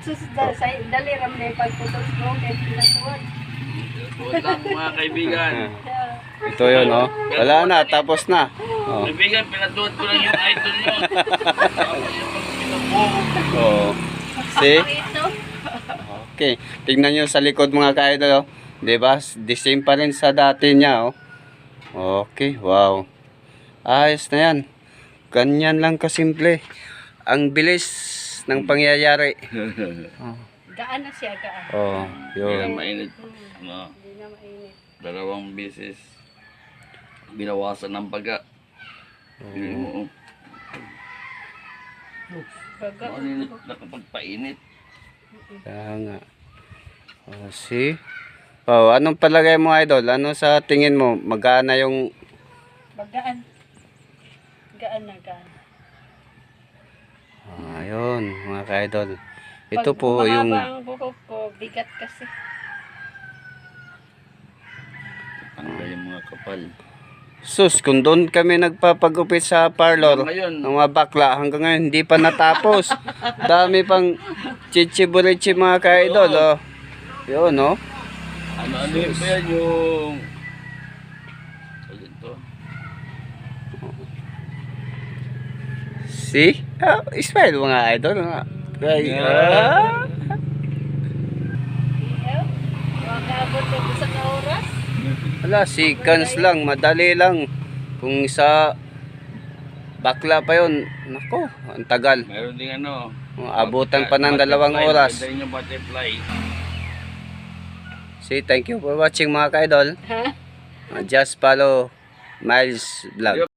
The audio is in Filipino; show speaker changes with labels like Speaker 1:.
Speaker 1: sus sa dali ram na pagputos ko kay pinatuod.
Speaker 2: Tuwad lang mga kaibigan.
Speaker 3: Ito yun, oh. Wala na, tapos na. Oh.
Speaker 2: Kaibigan, pinatuwad ko lang yung idol nyo.
Speaker 3: Oh. See?
Speaker 1: Ito.
Speaker 3: Okay. Tingnan nyo sa likod mga ka-idol, oh. Diba? The same pa rin sa dati niya, oh. Okay, wow. Ayos na yan. Ganyan lang kasimple. Ang bilis ng pangyayari. Oh.
Speaker 1: Gaan na siya, gaan.
Speaker 3: Oh,
Speaker 2: Hindi na
Speaker 3: yun.
Speaker 2: mainit. No,
Speaker 1: Hindi na mainit.
Speaker 2: 2 beses. Binawasan ng baga. Oo.
Speaker 1: Baga.
Speaker 2: Ano yun, nakapagpainit.
Speaker 3: Kaya nga. Oh, see? Oh, anong palagay mo, idol? Ano sa tingin mo? Magana yung...
Speaker 1: Bagaan. Gaan na, gaan.
Speaker 3: Ayun, mga ka-idol. Ito
Speaker 1: Pag
Speaker 3: po yung...
Speaker 1: mahaba ang buhok ko, bigat kasi.
Speaker 2: Tanggal yung mga kapal.
Speaker 3: Sus, kung doon kami nagpapagupit sa parlor,
Speaker 2: Ngayon.
Speaker 3: ng mga bakla, hanggang ngayon hindi pa natapos. Dami pang chichiburichi mga ka-idol, oh. Yun, oh.
Speaker 2: Ano yun pa yan yung... Ito.
Speaker 3: See? Ah, smile mga idol. Kaya,
Speaker 1: Makabot ko sa oras.
Speaker 3: wala, seconds lang, madali lang. Kung sa bakla pa yun, nako, ang tagal.
Speaker 2: Meron ding ano.
Speaker 3: Abutan pa ng 2 oras.
Speaker 2: Ganda yung butterfly.
Speaker 3: See, thank you for watching mga ka-idol.
Speaker 1: Ha?
Speaker 3: Just follow Miles Vlog.